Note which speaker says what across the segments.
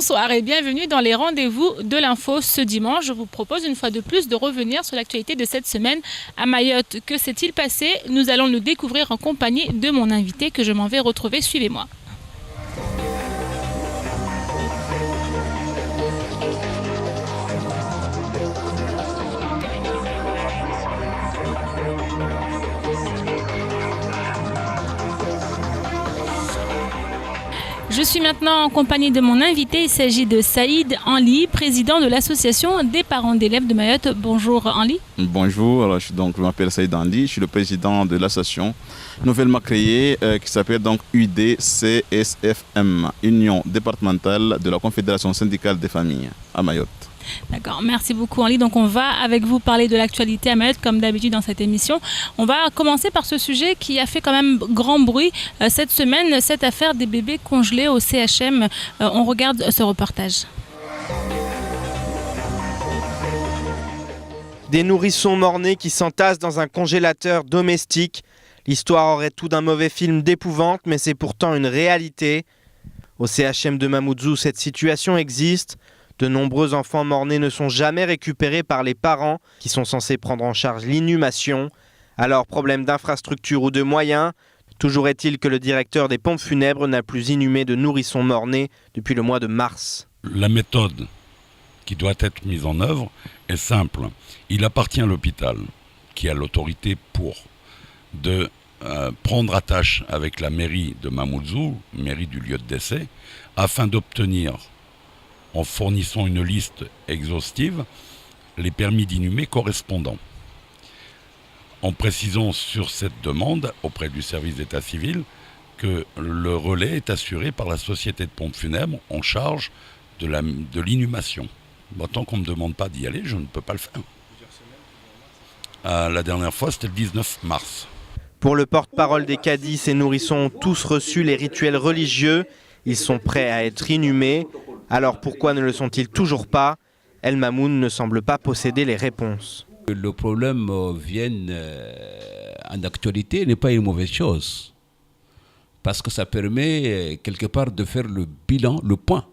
Speaker 1: Bonsoir et bienvenue dans les rendez-vous de l'info. Ce dimanche, je vous propose une fois de plus de revenir sur l'actualité de cette semaine à Mayotte. Que s'est-il passé? Nous allons le découvrir en compagnie de mon invité que je m'en vais retrouver. Suivez-moi. Je suis maintenant en compagnie de mon invité. Il s'agit de Saïd Henli, président de l'association des parents d'élèves de Mayotte. Bonjour Henli.
Speaker 2: Bonjour, alors, je m'appelle Saïd Henli, je suis le président de l'association nouvellement créée qui s'appelle donc UDCSFM, Union départementale de la Confédération syndicale des familles à Mayotte.
Speaker 1: D'accord, merci beaucoup Henli. Donc on va avec vous parler de l'actualité à Mayotte comme d'habitude dans cette émission. On va commencer par ce sujet qui a fait quand même grand bruit cette semaine, cette affaire des bébés congelés au CHM. On regarde ce reportage.
Speaker 3: Des nourrissons mort-nés qui s'entassent dans un congélateur domestique. L'histoire aurait tout d'un mauvais film d'épouvante, mais c'est pourtant une réalité. Au CHM de Mamoudzou, cette situation existe. De nombreux enfants mort-nés ne sont jamais récupérés par les parents qui sont censés prendre en charge l'inhumation. Alors, problème d'infrastructure ou de moyens, toujours est-il que le directeur des pompes funèbres n'a plus inhumé de nourrissons mort-nés depuis le mois de mars.
Speaker 4: La méthode qui doit être mise en œuvre est simple. Il appartient à l'hôpital, qui a l'autorité de prendre attache avec la mairie de Mamoudzou, mairie du lieu de décès, afin d'obtenir, en fournissant une liste exhaustive, les permis d'inhumer correspondants. En précisant sur cette demande auprès du service d'état civil que le relais est assuré par la société de pompes funèbres en charge de l'inhumation. Bon, tant qu'on ne me demande pas d'y aller, je ne peux pas le faire. La dernière fois, c'était le 19 mars.
Speaker 3: Pour le porte-parole des cadis, ces nourrissons ont tous reçu les rituels religieux. Ils sont prêts à être inhumés. Alors pourquoi ne le sont-ils toujours pas? El Mamoun ne semble pas posséder les réponses.
Speaker 5: Le problème vient en actualité n'est pas une mauvaise chose. Parce que ça permet quelque part de faire le bilan, le point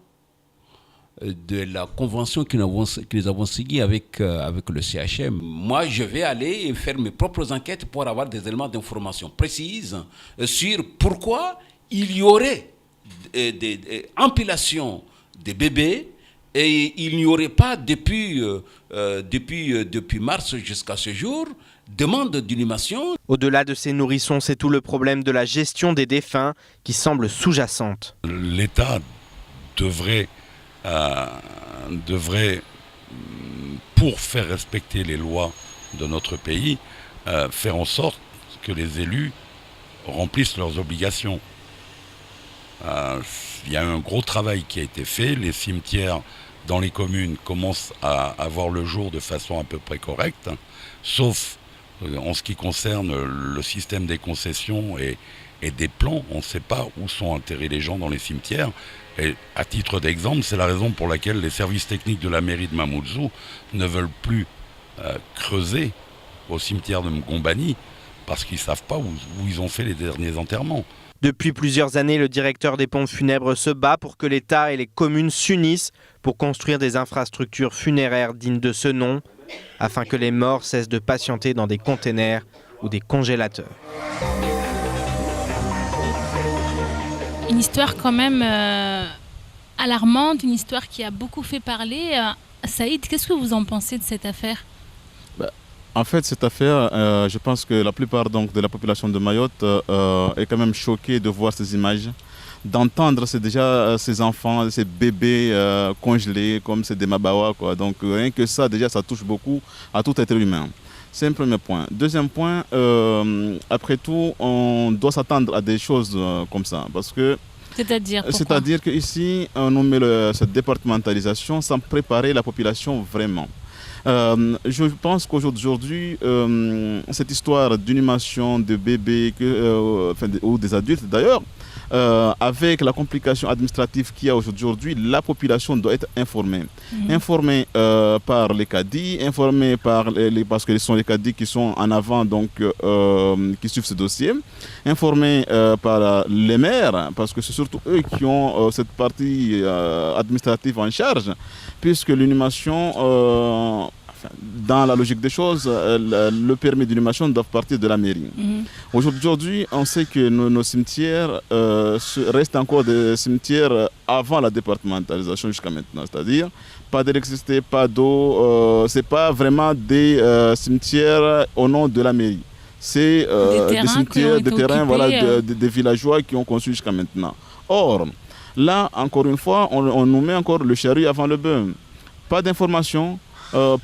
Speaker 5: de la convention que nous avons signée avec le CHM. Moi, je vais aller faire mes propres enquêtes pour avoir des éléments d'information précises sur pourquoi il y aurait des empilations des bébés et il n'y aurait pas depuis mars jusqu'à ce jour demande d'inhumation.
Speaker 3: Au-delà de ces nourrissons, c'est tout le problème de la gestion des défunts qui semble sous-jacente.
Speaker 4: L'État devrait, pour faire respecter les lois de notre pays, faire en sorte que les élus remplissent leurs obligations. Il y a un gros travail qui a été fait. Les cimetières dans les communes commencent à avoir le jour de façon à peu près correcte, sauf en ce qui concerne le système des concessions et des plans. On ne sait pas où sont enterrés les gens dans les cimetières. Et à titre d'exemple, c'est la raison pour laquelle les services techniques de la mairie de Mamoudzou ne veulent plus creuser au cimetière de Mgombani parce qu'ils ne savent pas où ils ont fait les derniers enterrements.
Speaker 3: Depuis plusieurs années, le directeur des pompes funèbres se bat pour que l'État et les communes s'unissent pour construire des infrastructures funéraires dignes de ce nom, afin que les morts cessent de patienter dans des containers ou des congélateurs.
Speaker 1: Une histoire quand même alarmante, une histoire qui a beaucoup fait parler. Saïd, qu'est-ce que vous en pensez de cette affaire?
Speaker 2: En fait, cette affaire, je pense que la plupart donc, de la population de Mayotte est quand même choquée de voir ces images, d'entendre déjà ces enfants, ces bébés congelés comme c'est des mabawa, quoi. Donc rien que ça, déjà, ça touche beaucoup à tout être humain. C'est un premier point. Deuxième point, après tout, on doit s'attendre à des choses comme ça, parce que c'est-à-dire qu'ici, on nous met cette départementalisation sans préparer la population vraiment. Je pense qu'aujourd'hui, cette histoire d'inhumation de bébés ou des adultes d'ailleurs, avec la complication administrative qu'il y a aujourd'hui, la population doit être informée. Informée par les cadis, informée parce que ce sont les cadis qui sont en avant, donc qui suivent ce dossier, informée par les maires, parce que c'est surtout eux qui ont cette partie administrative en charge, puisque l'inhumation... dans la logique des choses, le permis d'inhumation doit partir de la mairie. Aujourd'hui, on sait que nos cimetières restent encore des cimetières avant la départementalisation jusqu'à maintenant. C'est-à-dire, pas d'électricité, pas d'eau. Ce n'est pas vraiment des cimetières au nom de la mairie. C'est des cimetières, des terrains, voilà, des villageois qui ont conçu jusqu'à maintenant. Or, là, encore une fois, on nous met encore le charrue avant le bœuf. Pas d'information.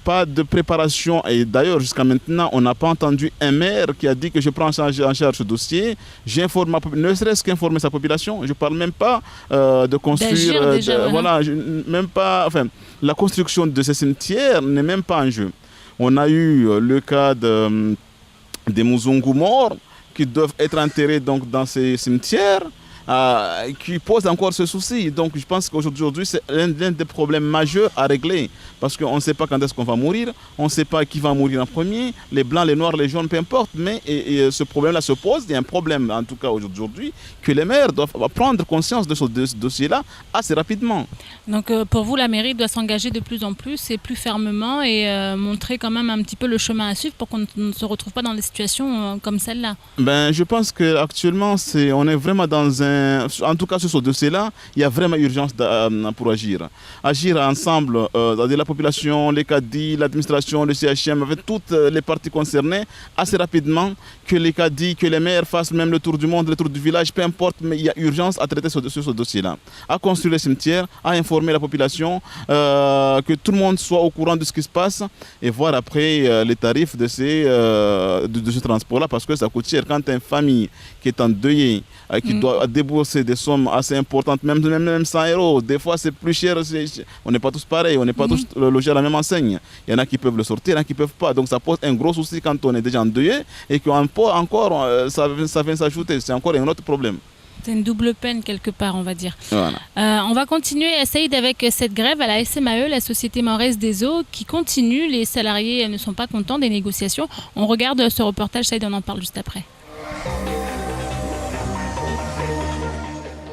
Speaker 2: Pas de préparation, et d'ailleurs jusqu'à maintenant on n'a pas entendu un maire qui a dit que je prends en charge ce dossier, j'informe ne serait-ce qu'informer sa population. Je ne parle même pas de construire, voilà, même pas, enfin, la construction de ces cimetières n'est même pas en jeu. On a eu le cas des Muzungu morts qui doivent être enterrés donc dans ces cimetières. Qui pose encore ce souci. Donc je pense qu'aujourd'hui c'est l'un des problèmes majeurs à régler, parce qu'on ne sait pas quand est-ce qu'on va mourir, on ne sait pas qui va mourir en premier, les blancs, les noirs, les jaunes, peu importe, mais ce problème-là se pose. Il y a un problème en tout cas aujourd'hui que les maires doivent prendre conscience de ce dossier-là assez rapidement.
Speaker 1: Donc pour vous, la mairie doit s'engager de plus en plus et plus fermement et montrer quand même un petit peu le chemin à suivre pour qu'on ne se retrouve pas dans des situations comme celle-là.
Speaker 2: Je pense qu'actuellement on est vraiment dans en tout cas sur ce dossier-là, il y a vraiment urgence pour agir. Agir ensemble, la population, les cadis, l'administration, le CHM, avec toutes les parties concernées, assez rapidement, que les cadis, que les maires fassent même le tour du monde, le tour du village, peu importe, mais il y a urgence à traiter sur ce dossier-là. À construire les cimetières, à informer la population, que tout le monde soit au courant de ce qui se passe, et voir après les tarifs de ce transport-là, parce que ça coûte cher. Quand une famille qui est endeuillée, qui doit débourser des sommes assez importantes, même 100 euros. Des fois, c'est plus cher. On n'est pas tous pareils, on n'est pas tous logés à la même enseigne. Il y en a qui peuvent le sortir, il y en a qui ne peuvent pas. Donc, ça pose un gros souci quand on est déjà endeuillé et qu'encore, ça vient s'ajouter. C'est encore un autre problème.
Speaker 1: C'est une double peine quelque part, on va dire.
Speaker 2: Voilà.
Speaker 1: On va continuer, Saïd, avec cette grève à la SMAE, la Société Mahoraise des Eaux, qui continue. Les salariés ne sont pas contents des négociations. On regarde ce reportage, Saïd, on en parle juste après.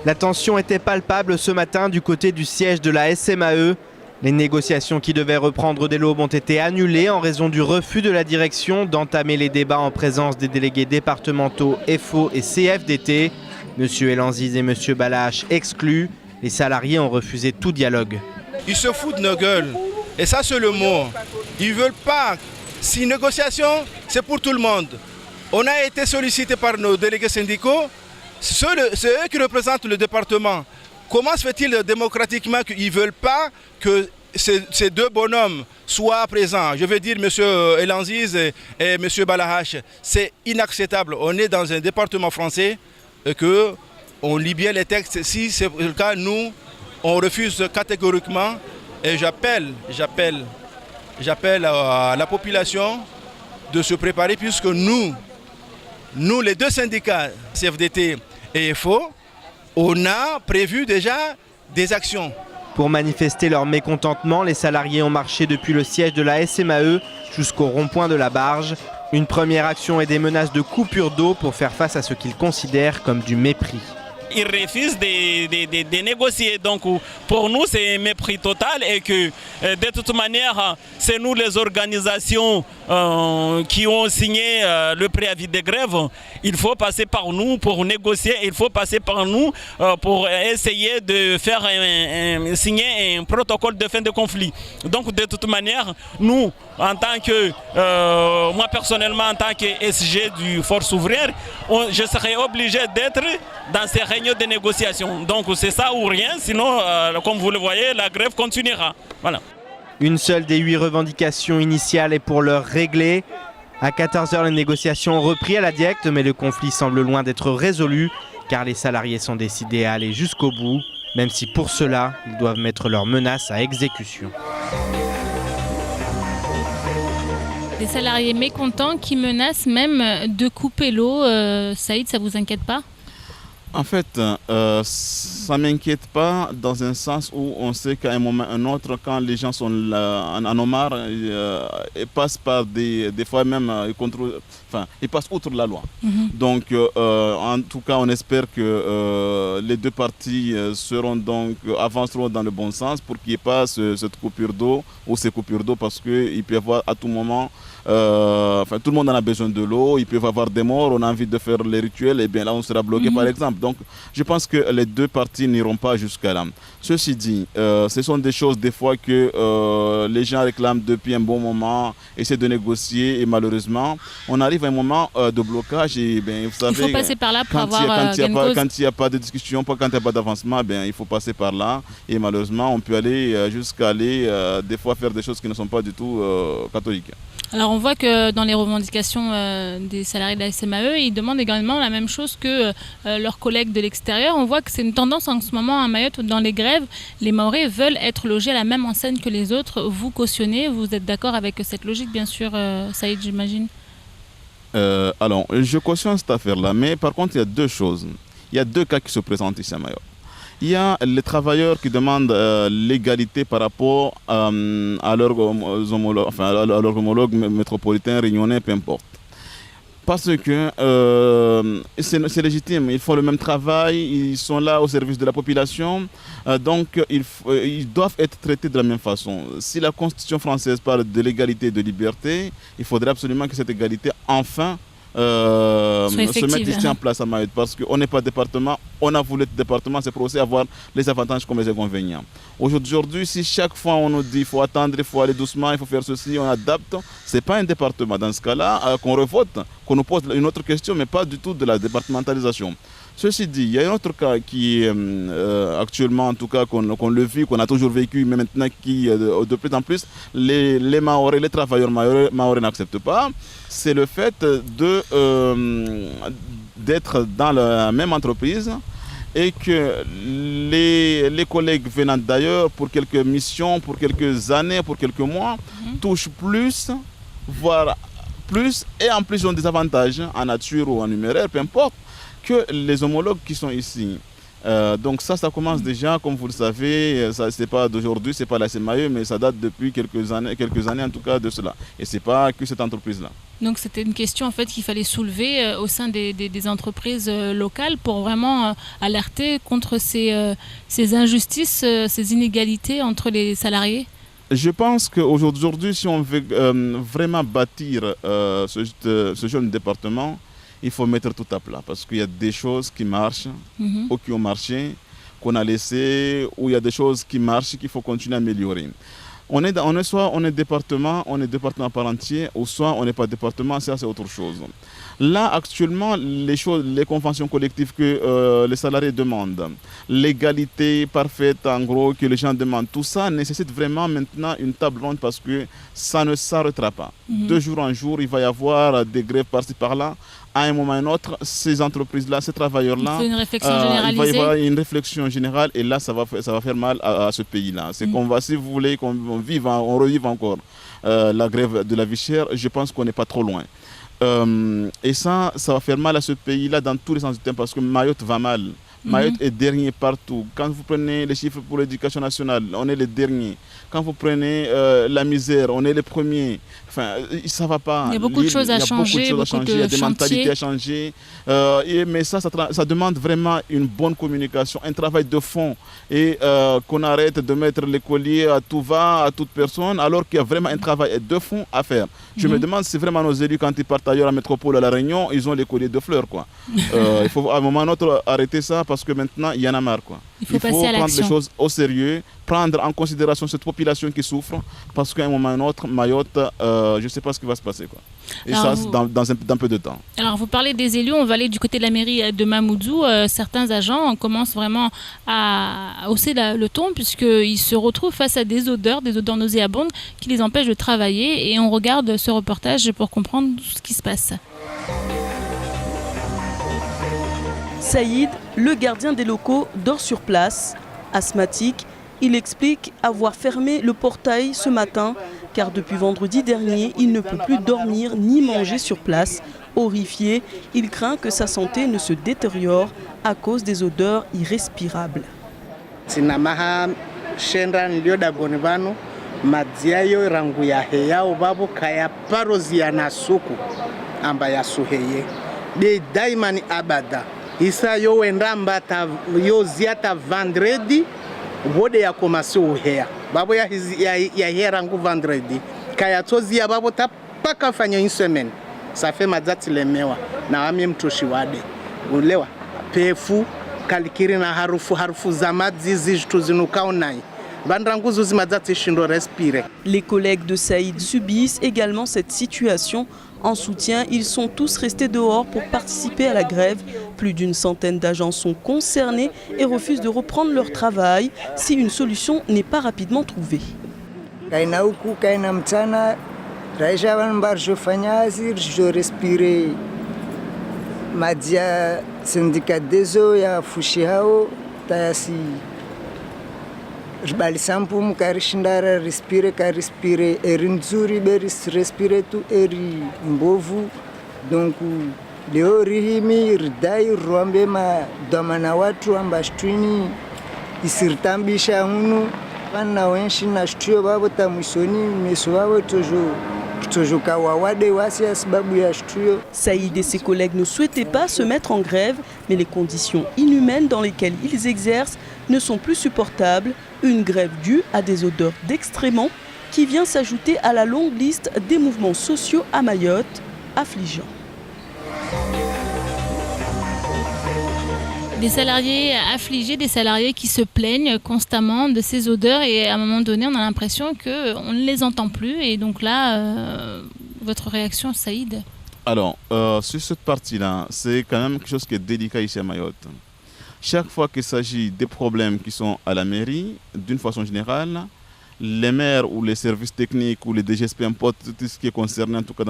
Speaker 3: La tension était palpable ce matin du côté du siège de la SMAE. Les négociations qui devaient reprendre dès l'aube ont été annulées en raison du refus de la direction d'entamer les débats en présence des délégués départementaux FO et CFDT. M. Elanziz et M. Balache exclus. Les salariés ont refusé tout dialogue.
Speaker 6: Ils se foutent de nos gueules. Et ça, c'est le mot. Ils ne veulent pas. Si négociation, c'est pour tout le monde. On a été sollicité par nos délégués syndicaux. C'est eux qui représentent le département. Comment se fait-il démocratiquement qu'ils ne veulent pas que ces deux bonhommes soient présents? Je veux dire M. Elanziz et M. Balahache. C'est inacceptable. On est dans un département français et qu'on lit bien les textes. Si c'est le cas, nous, on refuse catégoriquement. Et j'appelle à la population de se préparer, puisque nous, les deux syndicats, CFDT et FO, on a prévu déjà des actions.
Speaker 3: Pour manifester leur mécontentement, les salariés ont marché depuis le siège de la SMAE jusqu'au rond-point de la Barge. Une première action et des menaces de coupure d'eau pour faire face à ce qu'ils considèrent comme du mépris.
Speaker 7: Ils refusent de négocier. Donc pour nous, c'est un mépris total et que de toute manière, c'est nous les organisations qui ont signé le préavis de grève. Il faut passer par nous pour négocier, il faut passer par nous pour essayer de faire signer un protocole de fin de conflit. Donc de toute manière, nous, en tant que, moi personnellement, en tant que SG du Force ouvrière, je serai obligé d'être dans ces réunions de négociation. Donc c'est ça ou rien, sinon, comme vous le voyez, la grève continuera. Voilà.
Speaker 3: Une seule des 8 revendications initiales est pour l'heure réglée. À 14h, les négociations ont repris à la Diecte, mais le conflit semble loin d'être résolu, car les salariés sont décidés à aller jusqu'au bout, même si pour cela, ils doivent mettre leurs menaces à exécution.
Speaker 1: des salariés mécontents qui menacent même de couper l'eau. Saïd, ça vous inquiète pas?
Speaker 2: En fait, ça ne m'inquiète pas dans un sens où on sait qu'à un moment ou un autre, quand les gens sont là, en ont marre, ils passent par des fois même, ils passent outre la loi. Donc, en tout cas, on espère que les deux parties avanceront dans le bon sens pour qu'il n'y ait pas cette coupure d'eau ou ces coupures d'eau, parce qu'il peut y avoir à tout moment, tout le monde en a besoin de l'eau, il peut y avoir des morts, on a envie de faire les rituels, et bien là on sera bloqué par exemple. Donc je pense que les deux parties n'iront pas jusqu'à là. Ceci dit, ce sont des choses des fois que les gens réclament depuis un bon moment, essaient de négocier, et malheureusement on arrive à un moment de blocage, et bien, vous savez,
Speaker 1: il faut passer par là pour avoir
Speaker 2: quand il n'y a pas de discussion, quand il n'y a pas d'avancement, il faut passer par là, et malheureusement on peut aller jusqu'à aller des fois faire des choses qui ne sont pas du tout catholiques.
Speaker 1: Alors on voit que dans les revendications des salariés de la SMAE, ils demandent également la même chose que leurs collègues de l'extérieur. On voit que c'est une tendance en ce moment à Mayotte, dans les grèves, les Mahorais veulent être logés à la même enseigne que les autres. Vous cautionnez, vous êtes d'accord avec cette logique, bien sûr, Saïd, j'imagine?
Speaker 2: Alors, je cautionne cette affaire-là, mais par contre, il y a deux choses. Il y a deux cas qui se présentent ici à Mayotte. Il y a les travailleurs qui demandent l'égalité par rapport à leurs homologues métropolitains, réunionnais, peu importe. Parce que c'est légitime, ils font le même travail, ils sont là au service de la population, donc ils doivent être traités de la même façon. Si la Constitution française parle de l'égalité et de liberté, il faudrait absolument que cette égalité enfin se mettre ici en place à Mayotte, parce qu'on n'est pas département, on a voulu être département, c'est pour aussi avoir les avantages comme les inconvénients. Aujourd'hui, si chaque fois on nous dit il faut attendre, il faut aller doucement, il faut faire ceci, on adapte, c'est pas un département. Dans ce cas-là, qu'on revote, qu'on nous pose une autre question, mais pas du tout de la départementalisation. Ceci dit, il y a un autre cas qui actuellement, en tout cas, qu'on le vit, qu'on a toujours vécu, mais maintenant qui, de plus en plus, les Mahorais, les travailleurs Mahorais n'acceptent pas, c'est le fait d'être dans la même entreprise et que les collègues venant d'ailleurs pour quelques missions, pour quelques années, pour quelques mois, touchent plus, voire plus, et en plus ont des avantages en nature ou en numéraire, peu importe, que les homologues qui sont ici. Donc ça commence déjà, comme vous le savez, c'est pas d'aujourd'hui, c'est pas la SMAE, mais ça date depuis quelques années en tout cas de cela. Et c'est pas que cette entreprise-là.
Speaker 1: Donc c'était une question en fait qu'il fallait soulever au sein des entreprises locales pour vraiment alerter contre ces injustices, ces inégalités entre les salariés.
Speaker 2: Je pense qu'aujourd'hui, si on veut vraiment bâtir ce jeune département, il faut mettre tout à plat, parce qu'il y a des choses qui marchent ou qui ont marché, qu'on a laissé, ou il y a des choses qui marchent qu'il faut continuer à améliorer. Soit on est département par entier, ou soit on n'est pas département, ça c'est autre chose. Là, actuellement, les conventions collectives que les salariés demandent, l'égalité parfaite, en gros, que les gens demandent, tout ça nécessite vraiment maintenant une table ronde, parce que ça ne s'arrêtera pas. De jour en jour, il va y avoir des grèves par-ci par-là. À un moment ou un autre, ces entreprises-là, ces travailleurs-là,
Speaker 1: il va
Speaker 2: y avoir une réflexion générale, et là, ça va faire mal à ce pays-là. C'est qu'on va, si vous voulez, qu'on revive encore la grève de la vie chère, je pense qu'on n'est pas trop loin. Et ça va faire mal à ce pays-là dans tous les sens du terme, parce que Mayotte va mal. Mayotte est dernier partout. Quand vous prenez les chiffres pour l'éducation nationale, on est les derniers. Quand vous prenez la misère, on est les premiers. Enfin, ça ne va pas.
Speaker 1: Il y a beaucoup de choses à changer,
Speaker 2: il y a des mentalités à changer. Mais ça demande vraiment une bonne communication, un travail de fond. Et qu'on arrête de mettre les colliers à tout va, à toute personne, alors qu'il y a vraiment un travail de fond à faire. Je me demande si vraiment nos élus, quand ils partent ailleurs à la métropole, à La Réunion, ils ont les colliers de fleurs, quoi. Il faut à un moment ou à un autre arrêter ça, parce que maintenant, il y en a marre, quoi.
Speaker 1: Il faut
Speaker 2: prendre les choses au sérieux, prendre en considération cette population qui souffre, parce qu'à un moment ou à un autre, Mayotte, je ne sais pas ce qui va se passer, quoi. Et alors ça, dans peu de temps.
Speaker 1: Alors, vous parlez des élus, on va aller du côté de la mairie de Mamoudzou. Certains agents commencent vraiment à hausser le ton, puisqu'ils se retrouvent face à des odeurs nauséabondes qui les empêchent de travailler. Et on regarde ce reportage pour comprendre ce qui se passe.
Speaker 8: Saïd, le gardien des locaux, dort sur place. Asthmatique, il explique avoir fermé le portail ce matin car depuis vendredi dernier, il ne peut plus dormir ni manger sur place. Horrifié, il craint que sa santé ne se détériore à cause des odeurs irrespirables.
Speaker 9: Madziayo rangu ya heyao babu kaya parozia na suku amba ya suheye de daimani abada isa yo wenda mbata yo ziata vendredi vode ya komasi uheya babu ya hea rangu vendredi kaya tozia babu tapaka fanya une semaine ça fait madzati lemewa na wami mtoshi wade ulewa pefu kalikiri na harufu za madzi zitu zinukao nai.
Speaker 8: Les collègues de Saïd subissent également cette situation. En soutien, ils sont tous restés dehors pour participer à la grève. Plus d'une centaine d'agents sont concernés et refusent de reprendre leur travail si une solution n'est pas rapidement trouvée.
Speaker 9: Balisampu karishindara respire eri nzuri beris respire tu eri mbovu donc leo rihimi ridai ruambe ma domana watu ambashtwini isirtambisha hunu wana wenshi na shtuyo babo tamwisoni meso babo tojo kawawade wasi sababu ya shtuyo.
Speaker 8: Saïd et ses collègues ne souhaitaient pas se mettre en grève, mais les conditions inhumaines dans lesquelles ils exercent ne sont plus supportables. Une grève due à des odeurs d'excréments qui vient s'ajouter à la longue liste des mouvements sociaux à Mayotte affligeants.
Speaker 1: Des salariés affligés, des salariés qui se plaignent constamment de ces odeurs et à un moment donné on a l'impression qu'on ne les entend plus et donc là, votre réaction Saïd?
Speaker 2: Alors, sur cette partie-là, c'est quand même quelque chose qui est délicat ici à Mayotte. Chaque fois qu'il s'agit des problèmes qui sont à la mairie, d'une façon générale, les maires ou les services techniques ou les DGSP, importe tout ce qui est concerné, en tout cas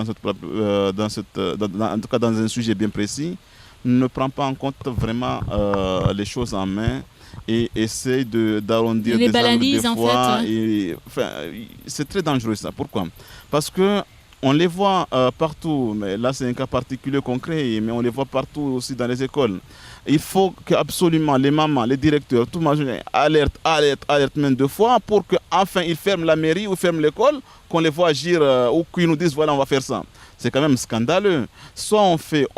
Speaker 2: dans un sujet bien précis, ne prend pas en compte vraiment les choses en main et essaye d'arrondir
Speaker 1: les
Speaker 2: des angles des
Speaker 1: En
Speaker 2: fois.
Speaker 1: fait.
Speaker 2: C'est très dangereux ça. Pourquoi? Parce que on les voit partout, mais là c'est un cas particulier concret, mais on les voit partout aussi dans les écoles. Il faut qu'absolument les mamans, les directeurs, tout le monde alerte même 2 fois pour qu'enfin ils ferment la mairie ou ferment l'école, qu'on les voit agir ou qu'ils nous disent voilà on va faire ça. C'est quand même scandaleux. Soit on fait,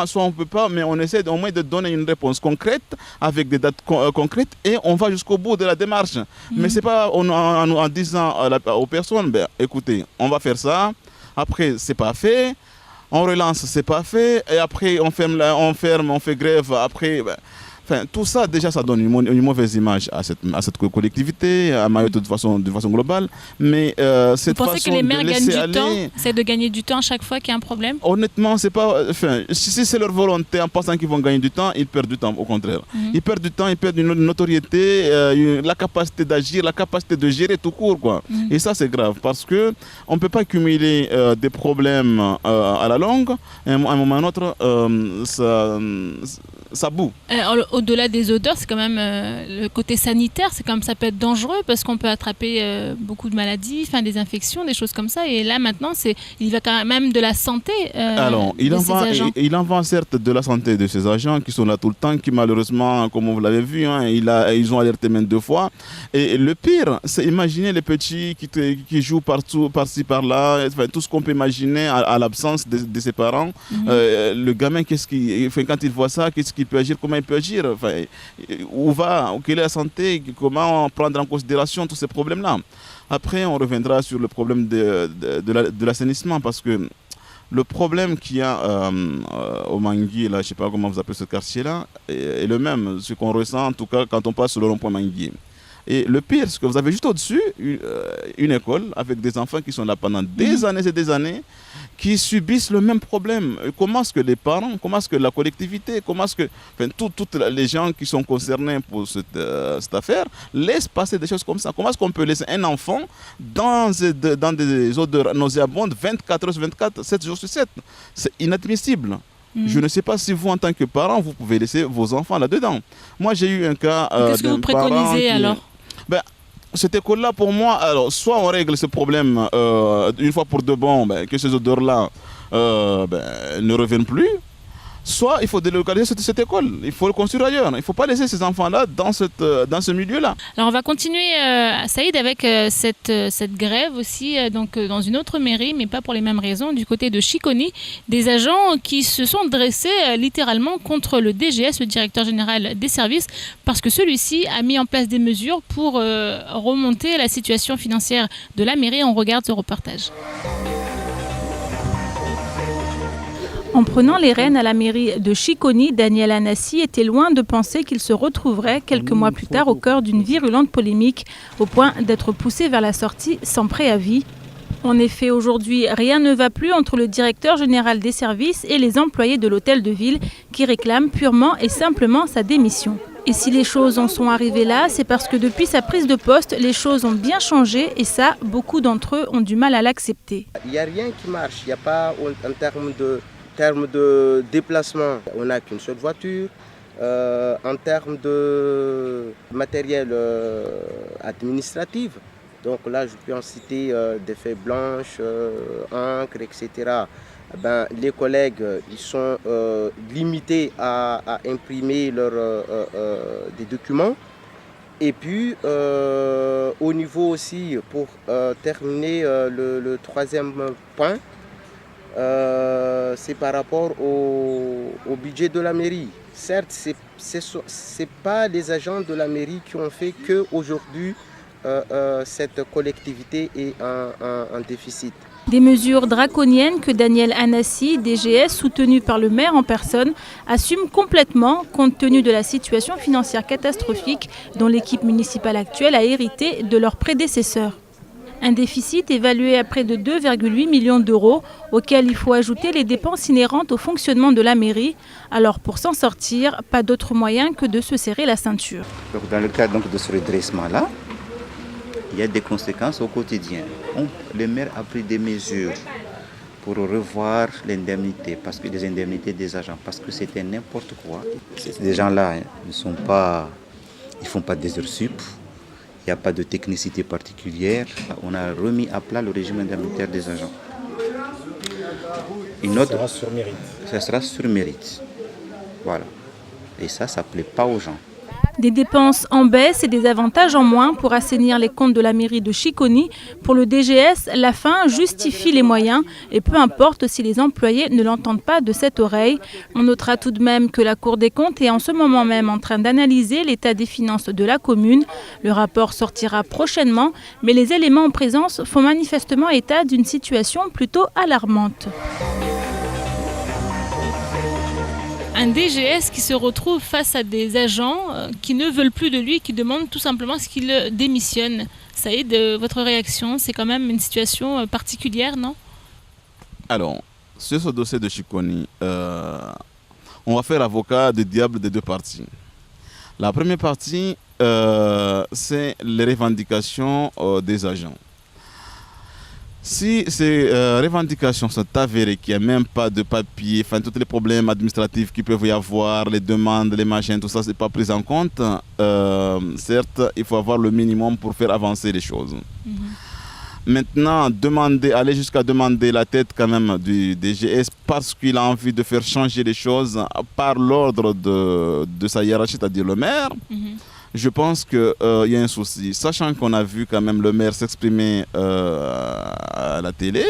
Speaker 2: soit on ne peut pas, mais on essaie au moins de donner une réponse concrète avec des dates concrètes et on va jusqu'au bout de la démarche. Mais ce n'est pas en disant aux personnes, ben, écoutez, on va faire ça, après c'est pas fait. On relance, c'est pas fait, et après on ferme, on fait grève, après... Enfin, tout ça, déjà, ça donne une mauvaise image à cette collectivité, à Mayotte de façon globale. Mais cette
Speaker 1: Vous pensez que les maires gagnent du temps? C'est de gagner du temps chaque fois qu'il y a un problème?
Speaker 2: Honnêtement, c'est pas... Enfin, si c'est leur volonté, en pensant qu'ils vont gagner du temps, ils perdent du temps, au contraire. Ils perdent du temps, ils perdent une notoriété, la capacité d'agir, la capacité de gérer tout court, quoi. Et ça, c'est grave, parce qu'on ne peut pas cumuler des problèmes à la longue, et à un moment ou à un autre, ça boue.
Speaker 1: Au-delà des odeurs, c'est quand même le côté sanitaire, ça peut être dangereux parce qu'on peut attraper beaucoup de maladies, des infections, des choses comme ça. Et là maintenant, il va quand même de la santé
Speaker 2: Alors, il en va certes de la santé de ces agents qui sont là tout le temps, qui malheureusement, comme vous l'avez vu, ils ont alerté même 2 fois. Et le pire, c'est imaginer les petits qui jouent partout, par-ci, par-là, tout ce qu'on peut imaginer à l'absence de ses parents. Le gamin, quand il voit ça, qu'est-ce qu'il peut agir, comment il peut agir, quelle est la santé, comment prendre en considération tous ces problèmes-là. Après, on reviendra sur le problème de l'assainissement, parce que le problème qu'il y a au Mangui, là, je ne sais pas comment vous appelez ce quartier-là, est le même, ce qu'on ressent en tout cas quand on passe sur le rond-point Mangui. Et le pire, c'est que vous avez juste au-dessus une école avec des enfants qui sont là pendant des années et des années, qui subissent le même problème. Comment est-ce que les parents, comment est-ce que la collectivité, comment est-ce que toutes les gens qui sont concernés pour cette affaire laissent passer des choses comme ça? Comment est-ce qu'on peut laisser un enfant dans des odeurs nauséabondes 24 heures sur 24, 7 jours sur 7? C'est inadmissible. Je ne sais pas si vous, en tant que parent, vous pouvez laisser vos enfants là-dedans. Moi, j'ai eu un cas...
Speaker 1: Qu'est-ce que vous préconisez alors?
Speaker 2: cette école-là, pour moi, alors, soit on règle ce problème une fois pour de bon, que ces odeurs-là ne reviennent plus, soit il faut délocaliser cette école, il faut le construire ailleurs. Il ne faut pas laisser ces enfants-là dans ce milieu-là.
Speaker 1: Alors on va continuer, Saïd, avec cette grève aussi, donc dans une autre mairie, mais pas pour les mêmes raisons, du côté de Chiconi, des agents qui se sont dressés littéralement contre le DGS, le directeur général des services, parce que celui-ci a mis en place des mesures pour remonter la situation financière de la mairie. On regarde ce reportage. En prenant les rênes à la mairie de Chiconi, Daniel Anassi était loin de penser qu'il se retrouverait quelques mois plus tard au cœur d'une virulente polémique, au point d'être poussé vers la sortie sans préavis. En effet, aujourd'hui, rien ne va plus entre le directeur général des services et les employés de l'hôtel de ville qui réclament purement et simplement sa démission. Et si les choses en sont arrivées là, c'est parce que depuis sa prise de poste, les choses ont bien changé et ça, beaucoup d'entre eux ont du mal à l'accepter.
Speaker 10: Il n'y a rien qui marche, il n'y a pas en termes de déplacement, on n'a qu'une seule voiture. En termes de matériel administratif, donc là je peux en citer des feuilles blanches, encre, etc. Les collègues ils sont limités à imprimer des documents. Et puis au niveau aussi, pour terminer le troisième point, c'est par rapport au budget de la mairie. Certes, ce n'est pas les agents de la mairie qui ont fait qu'aujourd'hui cette collectivité est en déficit.
Speaker 1: Des mesures draconiennes que Daniel Anassi, DGS, soutenu par le maire en personne, assume complètement compte tenu de la situation financière catastrophique dont l'équipe municipale actuelle a hérité de leurs prédécesseurs. Un déficit évalué à près de 2,8 millions d'euros, auquel il faut ajouter les dépenses inhérentes au fonctionnement de la mairie. Alors pour s'en sortir, pas d'autre moyen que de se serrer la ceinture.
Speaker 11: Donc, dans le cadre de ce redressement-là, il y a des conséquences au quotidien. Le maire a pris des mesures pour revoir l'indemnité, parce que les indemnités des agents, parce que c'était n'importe quoi. Ces gens-là ne font pas des heures sup. Il n'y a pas de technicité particulière. On a remis à plat le régime indemnitaire des agents. Ça sera sur mérite. Ça sera sur mérite. Voilà. Et ça ne plaît pas aux gens.
Speaker 1: Des dépenses en baisse et des avantages en moins pour assainir les comptes de la mairie de Chiconi. Pour le DGS, la fin justifie les moyens et peu importe si les employés ne l'entendent pas de cette oreille. On notera tout de même que la Cour des comptes est en ce moment même en train d'analyser l'état des finances de la commune. Le rapport sortira prochainement, mais les éléments en présence font manifestement état d'une situation plutôt alarmante. Un DGS qui se retrouve face à des agents qui ne veulent plus de lui, qui demandent tout simplement ce qu'il démissionne. Saïd, votre réaction, c'est quand même une situation particulière, non?
Speaker 2: Alors, sur ce dossier de Chiconi, on va faire avocat du diable des deux parties. La première partie, c'est les revendications des agents. Si ces revendications sont avérées, qu'il n'y a même pas de papier, enfin tous les problèmes administratifs qui peuvent y avoir, les demandes, les machins, tout ça, ce n'est pas pris en compte, certes, il faut avoir le minimum pour faire avancer les choses. Maintenant, aller jusqu'à demander la tête quand même du DGS parce qu'il a envie de faire changer les choses par l'ordre de sa hiérarchie, c'est-à-dire le maire. Je pense qu'il y a un souci. Sachant qu'on a vu quand même le maire s'exprimer à la télé,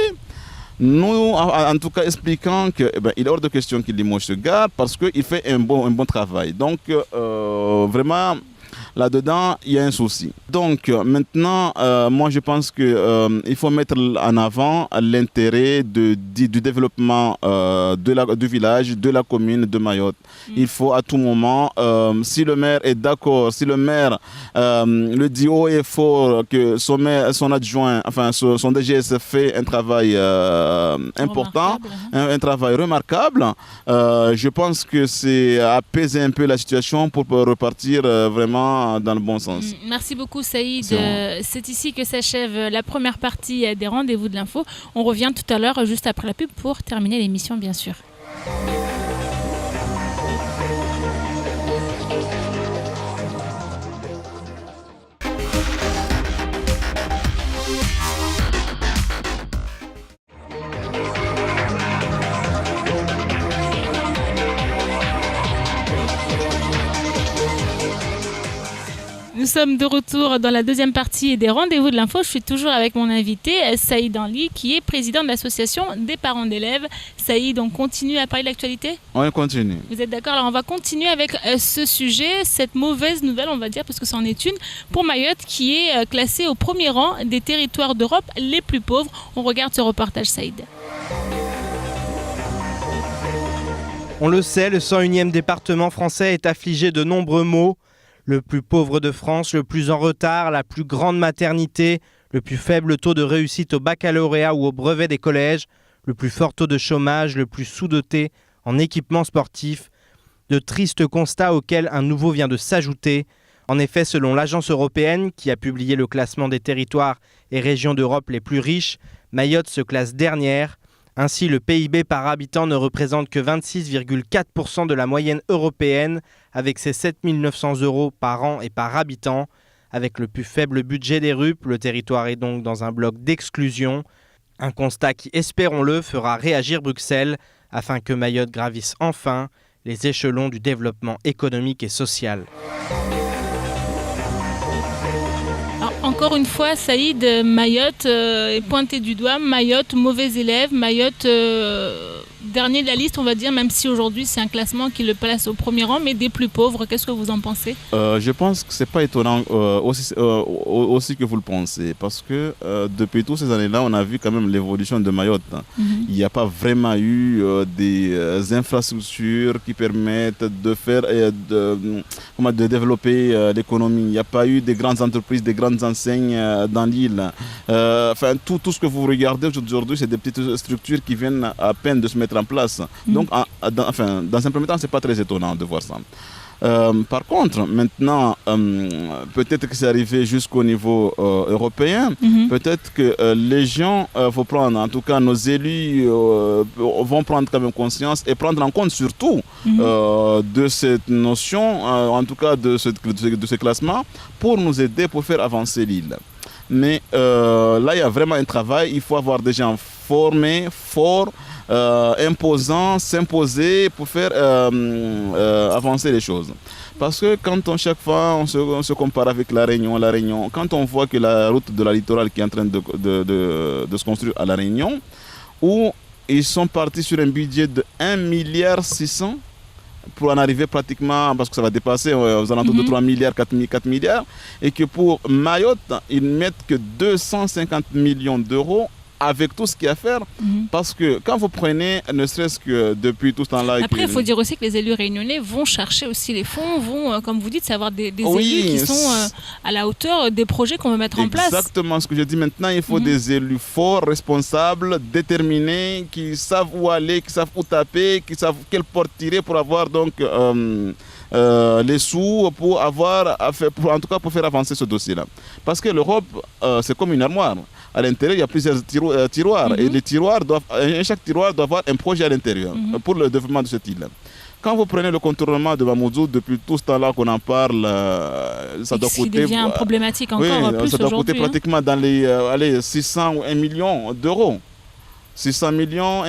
Speaker 2: nous, en tout cas expliquant qu'il est hors de question qu'il limoge ce gars parce qu'il fait un bon travail. Donc vraiment, là-dedans, il y a un souci. Donc maintenant, moi je pense qu'il faut mettre en avant l'intérêt du développement du village, de la commune de Mayotte. Il faut à tout moment, si le maire est d'accord, si le maire le dit haut et fort que son adjoint, enfin son DGS fait un travail important, un travail remarquable, je pense que c'est apaiser un peu la situation pour repartir vraiment dans le bon sens.
Speaker 1: Merci beaucoup Saïd. C'est ici que s'achève la première partie des rendez-vous de l'info. On revient tout à l'heure juste après la pub pour terminer l'émission bien sûr. Nous sommes de retour dans la deuxième partie des rendez-vous de l'info. Je suis toujours avec mon invité, Saïd Anly, qui est président de l'association des parents d'élèves. Saïd, on continue à parler de l'actualité ?
Speaker 2: On continue.
Speaker 1: Vous êtes d'accord ? Alors on va continuer avec ce sujet, cette mauvaise nouvelle, on va dire, parce que c'en est une, pour Mayotte, qui est classée au premier rang des territoires d'Europe les plus pauvres. On regarde ce reportage, Saïd.
Speaker 3: On le sait, le 101e département français est affligé de nombreux maux. Le plus pauvre de France, le plus en retard, la plus grande maternité, le plus faible taux de réussite au baccalauréat ou au brevet des collèges, le plus fort taux de chômage, le plus sous-doté en équipements sportifs. De tristes constats auxquels un nouveau vient de s'ajouter. En effet, selon l'agence européenne qui a publié le classement des territoires et régions d'Europe les plus riches, Mayotte se classe dernière. Ainsi, le PIB par habitant ne représente que 26,4% de la moyenne européenne, avec ses 7 900 € par an et par habitant. Avec le plus faible budget des RUP, le territoire est donc dans un bloc d'exclusion. Un constat qui, espérons-le, fera réagir Bruxelles, afin que Mayotte gravisse enfin les échelons du développement économique et social.
Speaker 1: Encore une fois, Saïd, Mayotte est pointé du doigt. Mayotte, mauvais élève. Mayotte, dernier de la liste, on va dire, même si aujourd'hui c'est un classement qui le place au premier rang, mais des plus pauvres. Qu'est-ce que vous en pensez ?
Speaker 2: Je pense que ce n'est pas étonnant aussi que vous le pensez, parce que depuis toutes ces années-là, on a vu quand même l'évolution de Mayotte. Il n'y a pas vraiment eu des infrastructures qui permettent de faire, de développer l'économie. Il n'y a pas eu des grandes entreprises, des grandes enseignes dans l'île. Tout ce que vous regardez aujourd'hui, c'est des petites structures qui viennent à peine de se mettre en place. Donc, dans un premier temps, ce n'est pas très étonnant de voir ça. Par contre, maintenant, peut-être que c'est arrivé jusqu'au niveau européen. Peut-être que les gens vont prendre, en tout cas nos élus vont prendre quand même conscience et prendre en compte surtout de cette notion, en tout cas de ce classement, pour nous aider, pour faire avancer l'île. Mais là, il y a vraiment un travail. Il faut avoir des gens formés, forts, imposants, s'imposer pour faire avancer les choses. Parce que quand chaque fois on se compare avec La Réunion, quand on voit que la route de la littorale qui est en train de se construire à La Réunion, où ils sont partis sur un budget de 1,6 milliard pour en arriver pratiquement, parce que ça va dépasser aux alentours de 3 milliards, 4 milliards, et que pour Mayotte, ils mettent que 250 millions d'euros avec tout ce qu'il y a à faire, parce que quand vous prenez, ne serait-ce que depuis tout ce temps-là...
Speaker 1: Après, il faut dire aussi que les élus réunionnais vont chercher aussi les fonds, vont, comme vous dites, savoir des élus qui sont à la hauteur des projets qu'on veut mettre en place.
Speaker 2: Exactement ce que je dis maintenant, il faut des élus forts, responsables, déterminés, qui savent où aller, qui savent où taper, qui savent quelle porte tirer pour avoir donc... les sous pour avoir, en tout cas pour faire avancer ce dossier-là. Parce que l'Europe, c'est comme une armoire. À l'intérieur, il y a plusieurs tiroirs. Et les tiroirs chaque tiroir doit avoir un projet à l'intérieur pour le développement de cette île. Quand vous prenez le contournement de Mamoudzou, depuis tout ce temps-là qu'on en parle, ça doit coûter...
Speaker 1: Ça devient problématique encore plus
Speaker 2: ça doit coûter pratiquement dans les 600 ou 1 million d'euros. 600 millions,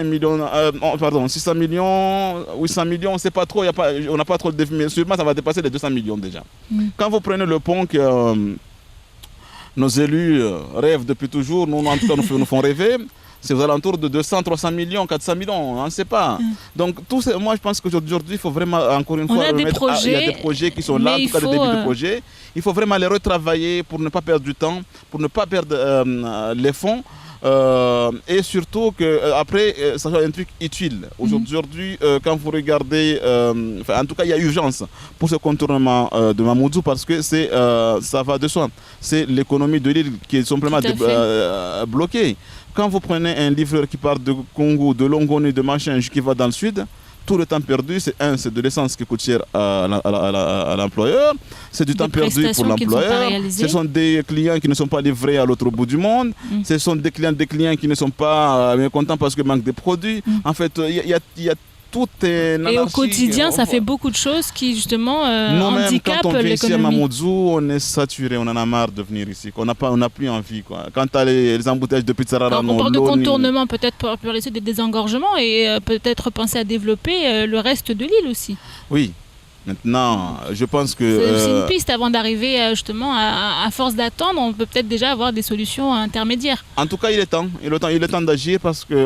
Speaker 2: 600 millions, 800 millions, on ne sait pas trop, on n'a pas trop de défis, mais sûrement ça va dépasser les 200 millions déjà. Quand vous prenez le pont que nos élus rêvent depuis toujours, nous en tout cas nous font rêver, c'est aux alentours de 200, 300 millions, 400 millions, on ne sait pas. Donc moi je pense qu'aujourd'hui il faut vraiment, encore une fois,
Speaker 1: il y
Speaker 2: a des projets qui sont là, en tout cas des débuts de projets. Il faut vraiment les retravailler pour ne pas perdre du temps, pour ne pas perdre les fonds. Et surtout qu'après, ça soit un truc utile. Aujourd'hui, quand vous regardez, en tout cas, il y a urgence pour ce contournement de Mamoudzou parce que ça va de soi. C'est l'économie de l'île qui est simplement bloquée. Quand vous prenez un livreur qui part de Congo, de Longoni, de Machin, qui va dans le sud, tout le temps perdu, c'est de l'essence qui coûte cher à l'employeur, c'est du temps perdu pour l'employeur, ce sont des clients qui ne sont pas livrés à l'autre bout du monde, ce sont des clients qui ne sont pas mécontents parce qu'il manque de produits. En fait, il y a tout est...
Speaker 1: Et au quotidien, ça fait beaucoup de choses qui, justement, handicapent
Speaker 2: quand on vient ici à
Speaker 1: l'économie.
Speaker 2: Mamoudzou, on est saturé, on en a marre de venir ici. On n'a plus envie. Quand tu as les embouteillages de Pizzarara,
Speaker 1: on parle de contournement, peut-être pour laisser des désengorgements et peut-être penser à développer le reste de l'île aussi.
Speaker 2: Oui. Maintenant, je pense que...
Speaker 1: C'est une piste avant d'arriver justement à force d'attendre, on peut peut-être déjà avoir des solutions intermédiaires.
Speaker 2: En tout cas, il est temps d'agir parce que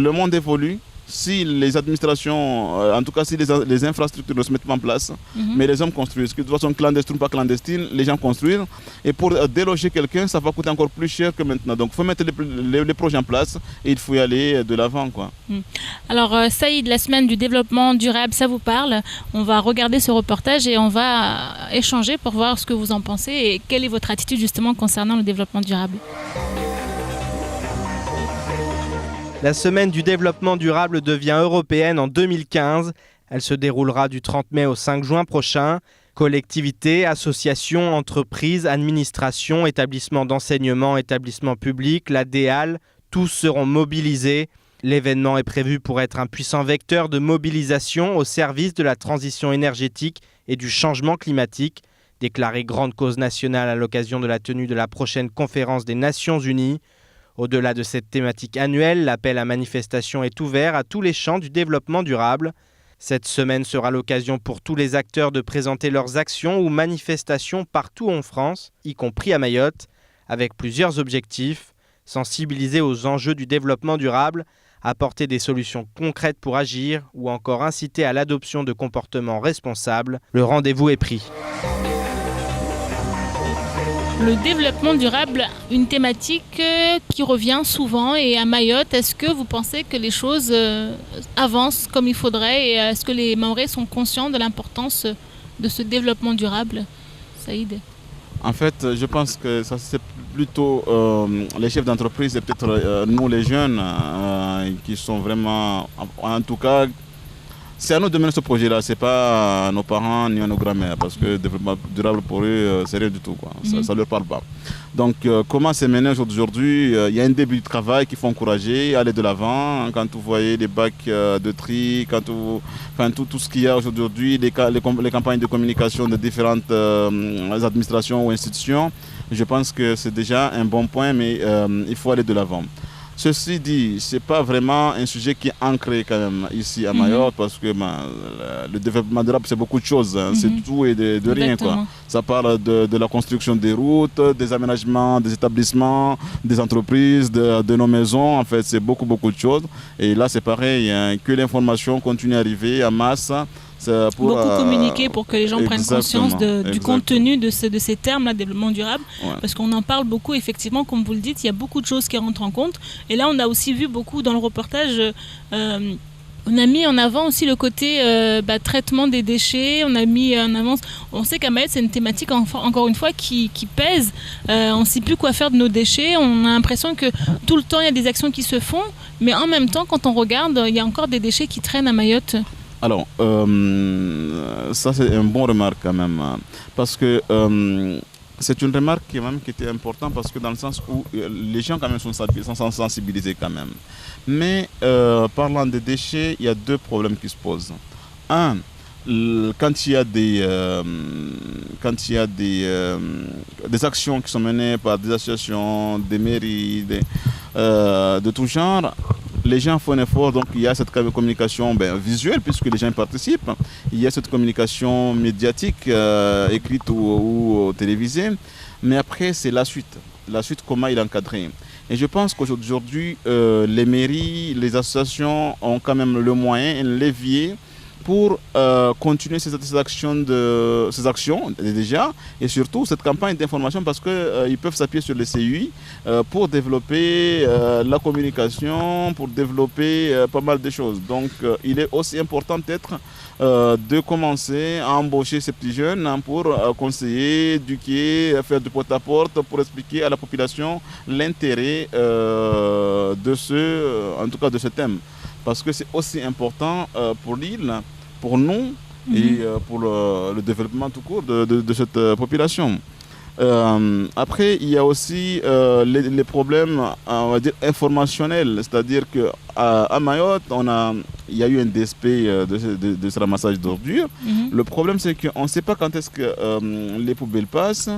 Speaker 2: le monde évolue. Si les administrations, en tout cas si les infrastructures ne se mettent pas en place, mais les hommes construisent, que de façon clandestine ou pas clandestine, les gens construisent. Et pour déloger quelqu'un, ça va coûter encore plus cher que maintenant. Donc il faut mettre les projets en place et il faut y aller de l'avant, quoi.
Speaker 1: Alors Saïd, la semaine du développement durable, ça vous parle? On va regarder ce reportage et on va échanger pour voir ce que vous en pensez et quelle est votre attitude justement concernant le développement durable.
Speaker 3: La semaine du développement durable devient européenne en 2015. Elle se déroulera du 30 mai au 5 juin prochain. Collectivités, associations, entreprises, administrations, établissements d'enseignement, établissements publics, la DEAL, tous seront mobilisés. L'événement est prévu pour être un puissant vecteur de mobilisation au service de la transition énergétique et du changement climatique, déclaré grande cause nationale à l'occasion de la tenue de la prochaine conférence des Nations Unies. Au-delà de cette thématique annuelle, l'appel à manifestation est ouvert à tous les champs du développement durable. Cette semaine sera l'occasion pour tous les acteurs de présenter leurs actions ou manifestations partout en France, y compris à Mayotte, avec plusieurs objectifs: sensibiliser aux enjeux du développement durable, apporter des solutions concrètes pour agir ou encore inciter à l'adoption de comportements responsables. Le rendez-vous est pris.
Speaker 1: Le développement durable, une thématique qui revient souvent, et à Mayotte, est-ce que vous pensez que les choses avancent comme il faudrait et est-ce que les Mahorais sont conscients de l'importance de ce développement durable? Saïd?
Speaker 2: En fait, je pense que ça c'est plutôt les chefs d'entreprise et peut-être nous les jeunes qui sont vraiment, en tout cas, c'est à nous de mener ce projet-là, c'est pas à nos parents ni à nos grands-mères, parce que le développement durable pour eux, c'est rien du tout, quoi. Ça leur parle pas. Donc, comment c'est mené aujourd'hui? Il y a un début de travail qu'il faut encourager, aller de l'avant. Quand vous voyez les bacs de tri, tout ce qu'il y a aujourd'hui, les campagnes de communication de différentes administrations ou institutions, je pense que c'est déjà un bon point, mais il faut aller de l'avant. Ceci dit, ce n'est pas vraiment un sujet qui est ancré quand même ici à Mayotte, parce que le développement durable, c'est beaucoup de choses. C'est tout et de rien, quoi. Ça parle de la construction des routes, des aménagements, des établissements, des entreprises, de nos maisons. En fait, c'est beaucoup de choses. Et là, c'est pareil, hein, que l'information continue à arriver en masse.
Speaker 1: Beaucoup communiquer pour que les gens prennent conscience du contenu de ces termes-là, développement durable, parce qu'on en parle beaucoup, effectivement, comme vous le dites, il y a beaucoup de choses qui rentrent en compte. Et là, on a aussi vu beaucoup dans le reportage, on a mis en avant aussi le côté traitement des déchets, on a mis en avant, on sait qu'à Mayotte, c'est une thématique, encore une fois, qui pèse, on ne sait plus quoi faire de nos déchets, on a l'impression que tout le temps, il y a des actions qui se font, mais en même temps, quand on regarde, il y a encore des déchets qui traînent à Mayotte.
Speaker 2: Alors, ça c'est une bonne remarque quand même, parce que c'est une remarque qui était importante, parce que dans le sens où les gens quand même sont sensibilisés quand même. Mais parlant des déchets, il y a deux problèmes qui se posent. Un, quand il y a des actions qui sont menées par des associations, des mairies, de tout genre, les gens font un effort, donc il y a cette communication visuelle, puisque les gens participent. Il y a cette communication médiatique, écrite ou télévisée. Mais après, c'est la suite. La suite, comment il est encadré. Et je pense qu'aujourd'hui, les mairies, les associations ont quand même le moyen, un levier pour continuer ces actions déjà, et surtout cette campagne d'information, parce qu'ils peuvent s'appuyer sur les CUI pour développer la communication, pour développer pas mal de choses. Donc il est aussi important peut-être de commencer à embaucher ces petits jeunes pour conseiller, éduquer, faire du porte-à-porte, pour expliquer à la population l'intérêt de ce thème. Parce que c'est aussi important pour l'île, pour nous et pour le développement tout court de cette population. Après, il y a aussi les problèmes, on va dire, informationnels, c'est-à-dire que à Mayotte, il y a eu un DSP de ce ramassage d'ordures. Le problème, c'est qu'on ne sait pas quand est-ce que les poubelles passent.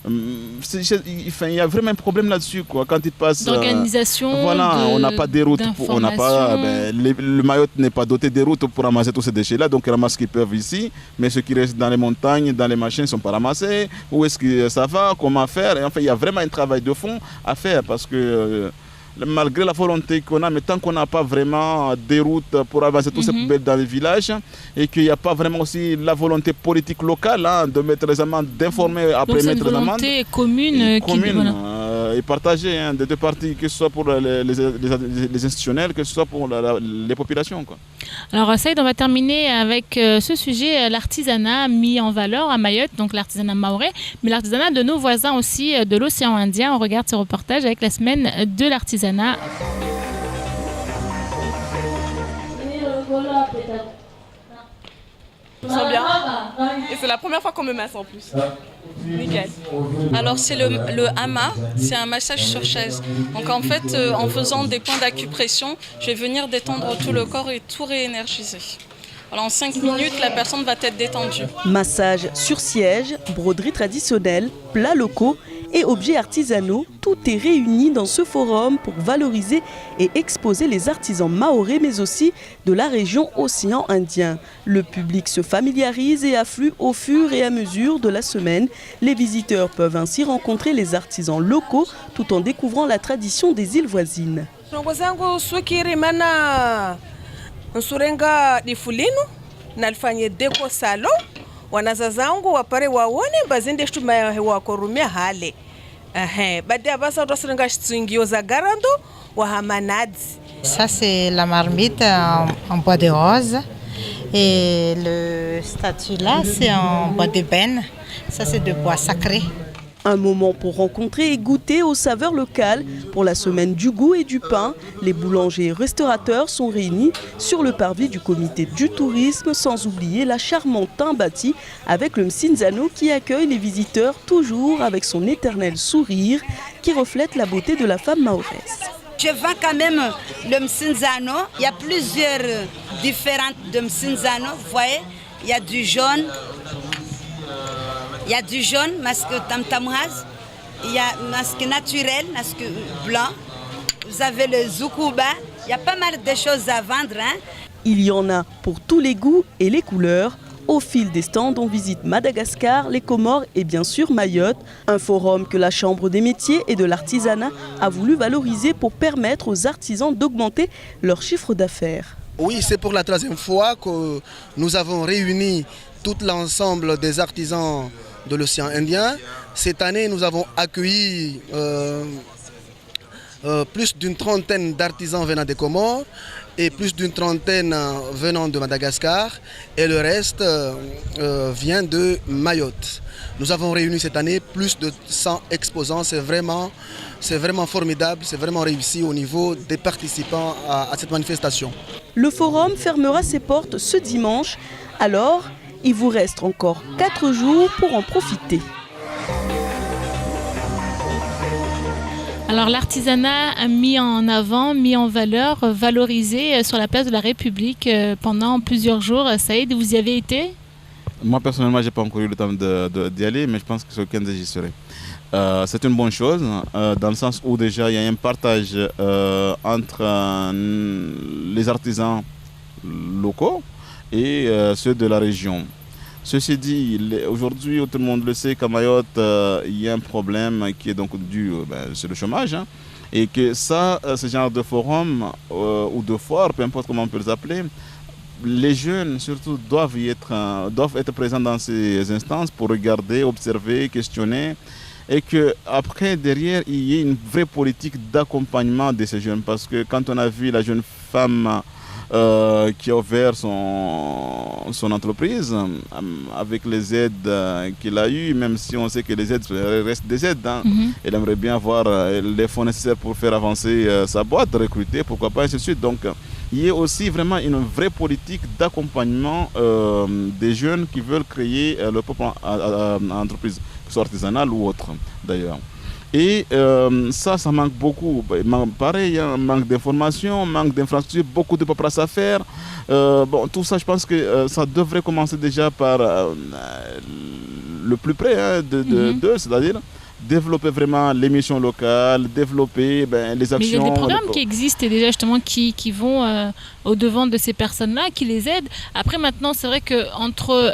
Speaker 2: Il y a vraiment un problème là-dessus, quoi. Quand ils passent,
Speaker 1: d'organisation,
Speaker 2: on n'a pas des routes, le Mayotte n'est pas doté des routes pour ramasser tous ces déchets-là, donc ils ramassent ce qu'ils peuvent ici, mais ceux qui restent dans les montagnes, dans les machines, ne sont pas ramassés. Où est-ce que ça va, comment faire? Et enfin, il y a vraiment un travail de fond à faire parce que malgré la volonté qu'on a, mais tant qu'on n'a pas vraiment des routes pour avancer tous ces poubelles dans les villages et qu'il n'y a pas vraiment aussi la volonté politique locale de mettre les amendes, d'informer après mettre les amendes.
Speaker 1: Donc c'est une volonté commune
Speaker 2: et partagée des deux parties, que ce soit pour les institutionnels, que ce soit pour les populations, quoi.
Speaker 1: Alors Saïd, on va terminer avec ce sujet, l'artisanat mis en valeur à Mayotte, donc l'artisanat mahorais, mais l'artisanat de nos voisins aussi de l'océan Indien. On regarde ce reportage avec la semaine de l'artisanat.
Speaker 12: Je me sens bien. Et c'est la première fois qu'on me masse en plus. Nickel.
Speaker 13: Alors c'est le hama, c'est un massage sur chaise. Donc en fait, en faisant des points d'acupression, je vais venir détendre tout le corps et tout réénergiser. Alors en 5 minutes, la personne va être détendue.
Speaker 8: Massage sur siège, broderie traditionnelle, plats locaux et objets artisanaux, tout est réuni dans ce forum pour valoriser et exposer les artisans mahorais, mais aussi de la région océan Indien. Le public se familiarise et afflue au fur et à mesure de la semaine. Les visiteurs peuvent ainsi rencontrer les artisans locaux tout en découvrant la tradition des îles voisines.
Speaker 12: Nsurenga difulinu nalifanye deko salo wanazazangu wapare waone bazinde shuma wakorumia hale baada basa utasirenga shitsingio za garando wa hamanadzi.
Speaker 14: Ça c'est la marmite en bois de rose et le statut là c'est en bois de benne. Ça c'est de bois sacré.
Speaker 8: Un moment pour rencontrer et goûter aux saveurs locales. Pour la semaine du goût et du pain, les boulangers et restaurateurs sont réunis sur le parvis du comité du tourisme, sans oublier la charmante Tambati avec le Msinzano qui accueille les visiteurs toujours avec son éternel sourire qui reflète la beauté de la femme mahoraise.
Speaker 15: Je vends quand même le Msinzano. Il y a plusieurs différentes de Msinzano. Vous voyez, il y a du jaune. Il y a du jaune, masque tam-tamouaz, il y a masque naturel, masque blanc, vous avez le zoukouba, il y a pas mal de choses à vendre.
Speaker 8: Il y en a pour tous les goûts et les couleurs. Au fil des stands, on visite Madagascar, les Comores et bien sûr Mayotte, un forum que la Chambre des métiers et de l'artisanat a voulu valoriser pour permettre aux artisans d'augmenter leur chiffre d'affaires.
Speaker 16: Oui, c'est pour la 3e fois que nous avons réuni tout l'ensemble des artisans de l'océan Indien. Cette année, nous avons accueilli plus d'une trentaine d'artisans venant des Comores et plus d'une trentaine venant de Madagascar et le reste vient de Mayotte. Nous avons réuni cette année plus de 100 exposants, c'est vraiment formidable, c'est vraiment réussi au niveau des participants à cette manifestation.
Speaker 8: Le forum fermera ses portes ce dimanche, alors il vous reste encore 4 jours pour en profiter.
Speaker 1: Alors l'artisanat mis en avant, mis en valeur, valorisé sur la place de la République pendant plusieurs jours. Saïd, vous y avez été?
Speaker 2: Moi personnellement, je n'ai pas encore eu le temps d'y aller, mais je pense que ce week-end j'y serai. C'est une bonne chose, dans le sens où déjà il y a un partage entre les artisans locaux et ceux de la région. Ceci dit, aujourd'hui, tout le monde le sait qu'à Mayotte, il y a un problème qui est donc dû sur le chômage. Et que ça, ce genre de forum ou de foire, peu importe comment on peut les appeler, les jeunes surtout doivent être présents dans ces instances pour regarder, observer, questionner. Et qu'après, derrière, il y ait une vraie politique d'accompagnement de ces jeunes. Parce que quand on a vu la jeune femme qui a ouvert son entreprise avec les aides qu'il a eues, même si on sait que les aides restent des aides. Elle aimerait bien avoir les fonds nécessaires pour faire avancer sa boîte, recruter, pourquoi pas, ainsi de suite. Donc, il y a aussi vraiment une vraie politique d'accompagnement des jeunes qui veulent créer leur propre entreprise, que ce soit artisanale ou autre d'ailleurs. Et ça manque beaucoup. Pareil, hein, manque d'informations, manque d'infrastructures, beaucoup de paperasse à faire. Bon, tout ça, je pense que ça devrait commencer déjà par le plus près hein, d'eux, c'est-à-dire développer vraiment les missions locales, développer les actions.
Speaker 1: Mais il y a des programmes qui existent et déjà justement qui vont au-devant de ces personnes-là, qui les aident. Après maintenant, c'est vrai qu'entre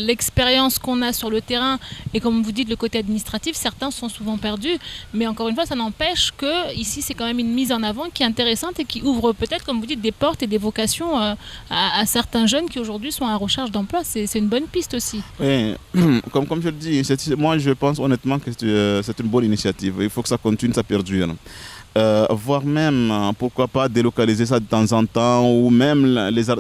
Speaker 1: l'expérience qu'on a sur le terrain et comme vous dites le côté administratif, certains sont souvent perdus. Mais encore une fois, ça n'empêche que ici c'est quand même une mise en avant qui est intéressante et qui ouvre peut-être, comme vous dites, des portes et des vocations à certains jeunes qui aujourd'hui sont en recherche d'emploi. C'est une bonne piste aussi.
Speaker 2: Oui, comme je le dis, moi je pense honnêtement que c'est une bonne initiative. Il faut que ça continue, ça perdure. Voire même, pourquoi pas délocaliser ça de temps en temps, ou même,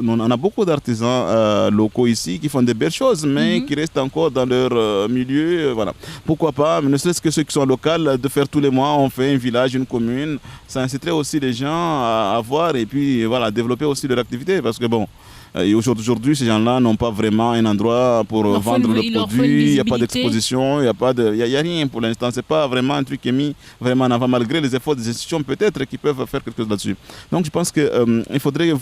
Speaker 2: on a beaucoup d'artisans locaux ici qui font des belles choses, mais qui restent encore dans leur milieu. Voilà. Pourquoi pas, ne serait-ce que ceux qui sont locaux, de faire tous les mois, on fait un village, une commune. Ça inciterait aussi les gens à voir et puis voilà, développer aussi leur activité, parce que bon, aujourd'hui, ces gens-là n'ont pas vraiment un endroit pour vendre le produit, il n'y a pas d'exposition, il n'y a rien pour l'instant. Ce n'est pas vraiment un truc qui est mis vraiment en avant, malgré les efforts des institutions peut-être qui peuvent faire quelque chose là-dessus. Donc je pense qu'il faudrait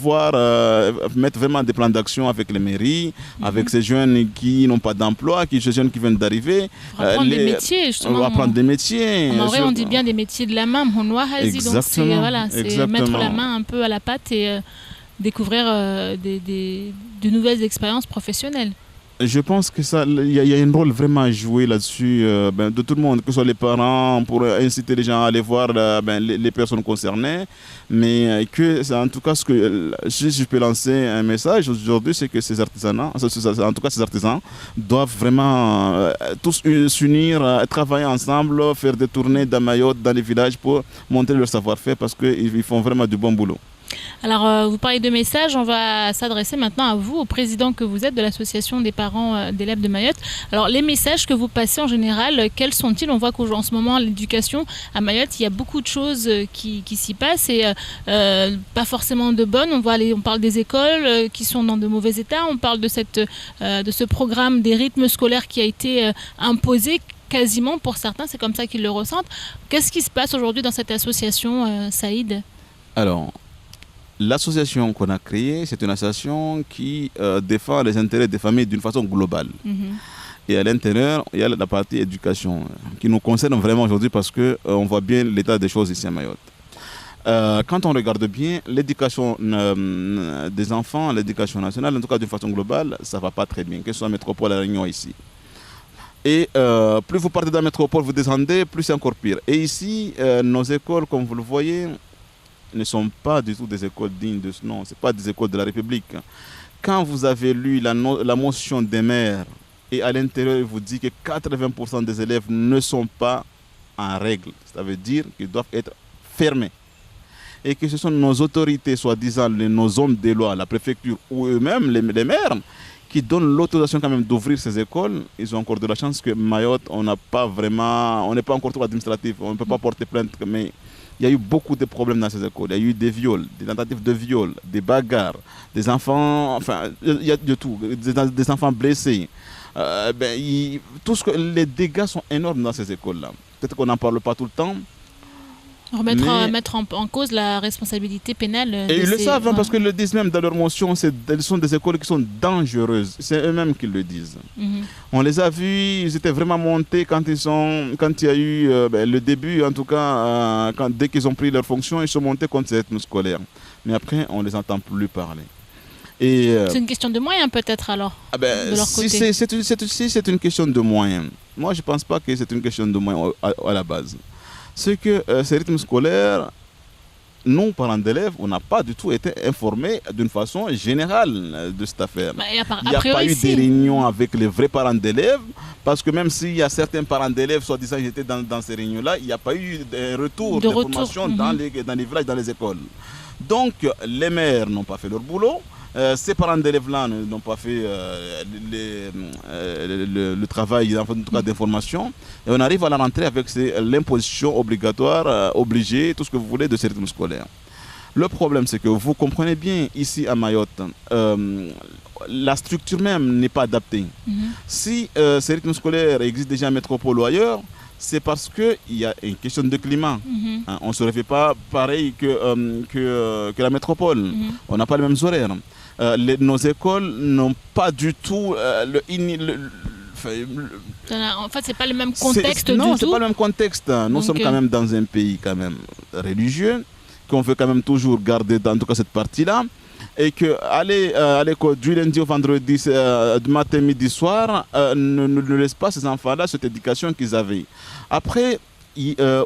Speaker 2: mettre vraiment des plans d'action avec les mairies, avec ces jeunes qui n'ont pas d'emploi, ces jeunes qui viennent d'arriver.
Speaker 1: Apprendre des métiers, justement.
Speaker 2: Apprendre des métiers.
Speaker 1: En vrai, on dit bien des métiers de la main, donc c'est mettre la main un peu à la pâte et découvrir de nouvelles expériences professionnelles.
Speaker 2: Je pense que il y a un rôle vraiment à jouer là-dessus de tout le monde, que ce soit les parents, pour inciter les gens à aller voir les personnes concernées. Mais en tout cas, si je peux lancer un message aujourd'hui, c'est que ces artisans doivent vraiment tous s'unir, travailler ensemble, faire des tournées dans Mayotte, dans les villages pour montrer leur savoir-faire parce qu'ils font vraiment du bon boulot.
Speaker 1: Alors, vous parlez de messages, on va s'adresser maintenant à vous, au président que vous êtes de l'association des parents d'élèves de Mayotte. Alors, les messages que vous passez en général, quels sont-ils? On voit qu'en ce moment, l'éducation à Mayotte, il y a beaucoup de choses qui s'y passent et pas forcément de bonnes. On parle des écoles qui sont dans de mauvais états, on parle de ce programme des rythmes scolaires qui a été imposé quasiment pour certains, c'est comme ça qu'ils le ressentent. Qu'est-ce qui se passe aujourd'hui dans cette association, Saïd?
Speaker 2: Alors, l'association qu'on a créée, c'est une association qui défend les intérêts des familles d'une façon globale. Et à l'intérieur, il y a la partie éducation qui nous concerne vraiment aujourd'hui parce qu'on voit bien l'état des choses ici à Mayotte. Quand on regarde bien, l'éducation des enfants, l'éducation nationale, en tout cas d'une façon globale, ça ne va pas très bien, que ce soit métropole à La Réunion ici. Et plus vous partez de la métropole, vous descendez, plus c'est encore pire. Et ici, nos écoles, comme vous le voyez, ne sont pas du tout des écoles dignes de ce nom. Ce ne sont pas des écoles de la République. Quand vous avez lu la motion des maires et à l'intérieur, il vous dit que 80% des élèves ne sont pas en règle. Ça veut dire qu'ils doivent être fermés. Et que ce sont nos autorités, soi-disant nos hommes de loi, la préfecture ou eux-mêmes, les maires, qui donnent l'autorisation quand même d'ouvrir ces écoles. Ils ont encore de la chance que Mayotte, on n'est pas encore trop administratif, on ne peut pas porter plainte, mais il y a eu beaucoup de problèmes dans ces écoles. Il y a eu des viols, des tentatives de viol, des bagarres, des enfants, enfin, il y a de tout, des enfants blessés. Les dégâts sont énormes dans ces écoles-là. Peut-être qu'on n'en parle pas tout le temps.
Speaker 1: Mettre en cause la responsabilité pénale.
Speaker 2: Et ils le savent, parce qu'ils le disent même dans leur motion, ce sont des écoles qui sont dangereuses. C'est eux-mêmes qui le disent. On les a vus, ils étaient vraiment montés quand il y a eu le début, en tout cas, dès qu'ils ont pris leur fonction, ils sont montés contre ces rythmes scolaires. Mais après, on ne les entend plus parler.
Speaker 1: C'est une question de moyens peut-être alors, de leur côté.
Speaker 2: C'est une question de moyens. Moi, je ne pense pas que c'est une question de moyens à la base. C'est que ces rythmes scolaires, nous, parents d'élèves, on n'a pas du tout été informés d'une façon générale de cette affaire. Il n'y a pas eu de réunions avec les vrais parents d'élèves, parce que même s'il y a certains parents d'élèves, soi-disant, qui étaient dans ces réunions-là, il n'y a pas eu de retour d'information dans les villages, dans les écoles. Donc, les maires n'ont pas fait leur boulot. Ces parents d'élèves-là n'ont pas fait le travail en tout cas d'information. Et on arrive à la rentrée avec l'imposition obligatoire, obligée, tout ce que vous voulez, de ces rythmes scolaires. Le problème, c'est que vous comprenez bien, ici à Mayotte, la structure même n'est pas adaptée. Si ces rythmes scolaires existent déjà en métropole ou ailleurs, c'est parce qu'il y a une question de climat. Hein, on ne se réveille pas pareil que la métropole. On n'a pas les mêmes horaires. Nos écoles n'ont pas du tout
Speaker 1: en fait, c'est pas le même contexte du tout.
Speaker 2: Non, c'est pas le même contexte. Nous sommes quand même dans un pays quand même religieux, qu'on veut quand même toujours garder dans tout cas cette partie-là. Et que aller à l'école du lundi au vendredi, du matin, midi, soir, ne laisse pas ces enfants-là cette éducation qu'ils avaient. Après,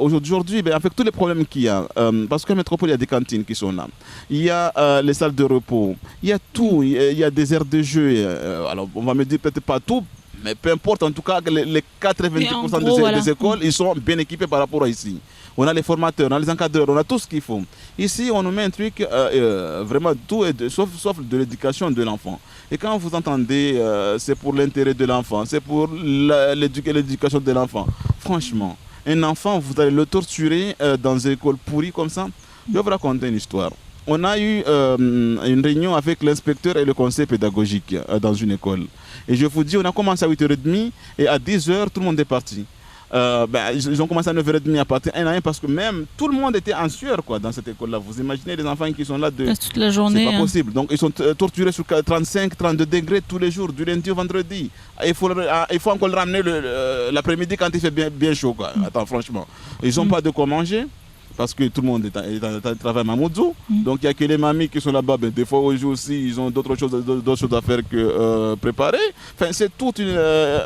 Speaker 2: aujourd'hui, avec tous les problèmes qu'il y a, parce qu'en métropole, il y a des cantines qui sont là, il y a les salles de repos, il y a tout, il y a des aires de jeu. Alors, on va me dire peut-être pas tout, mais peu importe, en tout cas, les 90% des écoles, ils sont bien équipés par rapport à ici. On a les formateurs, on a les encadreurs, on a tout ce qu'il faut. Ici, on nous met un truc, vraiment tout, sauf de l'éducation de l'enfant. Et quand vous entendez, c'est pour l'intérêt de l'enfant, c'est pour l'éducation de l'enfant. Franchement, un enfant, vous allez le torturer dans une école pourrie comme ça. Je vais vous raconter une histoire. On a eu une réunion avec l'inspecteur et le conseil pédagogique dans une école. Et je vous dis, on a commencé à 8h30 et à 10h, tout le monde est parti. Ils ont commencé à 9h30 à partir un à un parce que même tout le monde était en sueur dans cette école-là. Vous imaginez les enfants qui sont là
Speaker 1: toute la journée.
Speaker 2: C'est pas possible. Donc ils sont torturés sur 35-32 degrés tous les jours, du lundi au vendredi. Il faut encore le ramener l'après-midi quand il fait bien chaud. Attends, franchement. Ils n'ont pas de quoi manger. Parce que tout le monde est en travail à Mamoudzou. Donc il n'y a que les mamies qui sont là-bas. Des fois aussi, ils ont d'autres choses à faire que préparer. Enfin, c'est toute une...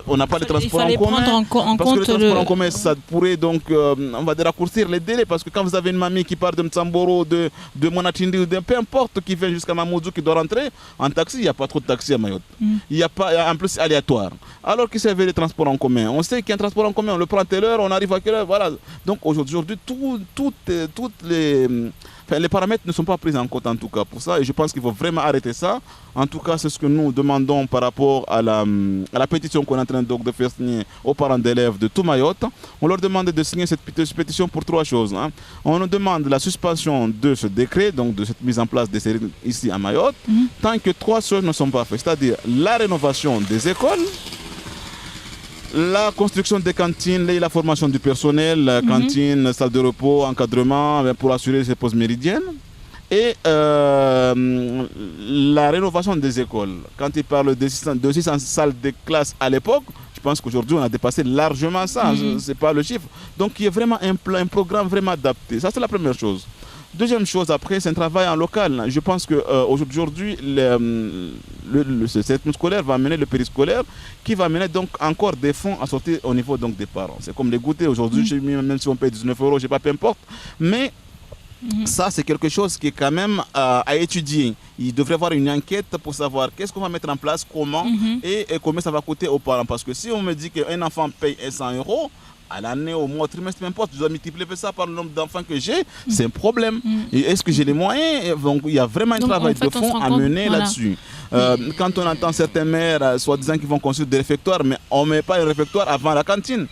Speaker 2: on n'a pas les transports en commun. Parce que les transports en commun, ça pourrait donc, on va dire, raccourcir les délais. Parce que quand vous avez une mamie qui part de Mtsamboro, de Monatindi, ou peu importe, qui vient jusqu'à Mamoudzou, qui doit rentrer, en taxi, il n'y a pas trop de taxi à Mayotte. Il n'y a pas, en plus, c'est aléatoire. Alors qu'il y avait les transports en commun. On sait qu'il y a un transport en commun, on le prend à telle heure, on arrive à quelle heure, voilà. Donc aujourd'hui, toutes les paramètres ne sont pas pris en compte en tout cas pour ça, et je pense qu'il faut vraiment arrêter ça. En tout cas, c'est ce que nous demandons par rapport à la pétition qu'on est en train de faire signer aux parents d'élèves de tout Mayotte. On leur demande de signer cette pétition pour 3 choses. On nous demande la suspension de ce décret, donc de cette mise en place des séries ici à Mayotte, tant que 3 choses ne sont pas faites, c'est-à-dire la rénovation des écoles, la construction des cantines, la formation du personnel, cantine, salle de repos, encadrement pour assurer ces pauses méridiennes. Et la rénovation des écoles. Quand il parle de 600 salles de classe à l'époque, je pense qu'aujourd'hui on a dépassé largement ça, c'est pas le chiffre. Donc il y a vraiment un programme vraiment adapté. Ça c'est la première chose. Deuxième chose, après, c'est un travail en local. Je pense qu'aujourd'hui, ce rythme scolaire va amener le périscolaire qui va amener donc encore des fonds à sortir au niveau donc, des parents. C'est comme les goûters. Aujourd'hui, même si on paye 19 €, je sais pas, peu importe. Mais ça, c'est quelque chose qui est quand même à étudier. Il devrait y avoir une enquête pour savoir qu'est-ce qu'on va mettre en place, comment et combien ça va coûter aux parents. Parce que si on me dit qu'un enfant paye 100 €, à l'année, au mois, au trimestre, peu importe, je dois multiplier ça par le nombre d'enfants que j'ai, c'est un problème. Et est-ce que j'ai les moyens? Donc il y a vraiment un travail de fond à mener là-dessus. Quand on entend certains maires, soi-disant qu'ils vont construire des réfectoires, mais on ne met pas un réfectoire avant la cantine.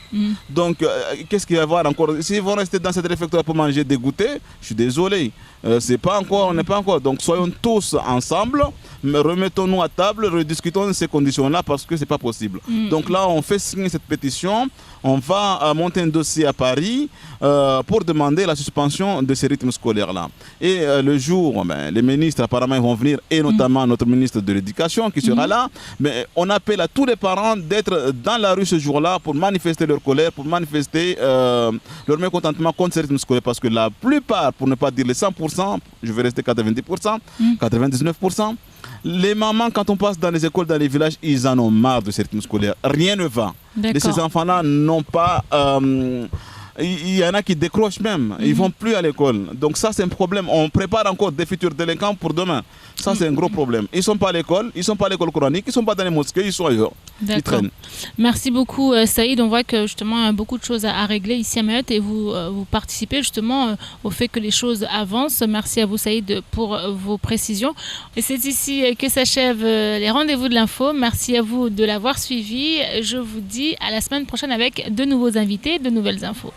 Speaker 2: Donc qu'est-ce qu'il va y avoir encore? S'ils vont rester dans cette réfectoire pour manger des goûters, je suis désolé. C'est pas encore, on n'est pas encore. Donc soyons tous ensemble, mais remettons-nous à table, rediscutons de ces conditions-là parce que c'est pas possible. Donc là, on fait signer cette pétition, on va monter un dossier à Paris pour demander la suspension de ces rythmes scolaires-là. Et le jour, les ministres apparemment ils vont venir, et notamment notre ministre de l'Éducation qui sera là, mais on appelle à tous les parents d'être dans la rue ce jour-là pour manifester leur colère, pour manifester leur mécontentement contre ces rythmes scolaires, parce que la plupart, pour ne pas dire les 100%, je vais rester 90%, 99%, les mamans, quand on passe dans les écoles, dans les villages, ils en ont marre de ces rythmes scolaires. Rien ne va. Et ces enfants-là n'ont pas... il y en a qui décrochent même, ils ne vont plus à l'école. Donc ça c'est un problème, on prépare encore des futurs délinquants pour demain. Ça c'est un gros problème. Ils ne sont pas à l'école, ils ne sont pas à l'école coranique, ils ne sont pas dans les mosquées, ils sont ailleurs. Ils traînent.
Speaker 1: Merci beaucoup Saïd, on voit que justement il y a beaucoup de choses à régler ici à Mayotte et vous participez justement au fait que les choses avancent. Merci à vous Saïd pour vos précisions. Et c'est ici que s'achèvent les rendez-vous de l'info. Merci à vous de l'avoir suivi. Je vous dis à la semaine prochaine avec de nouveaux invités, de nouvelles infos.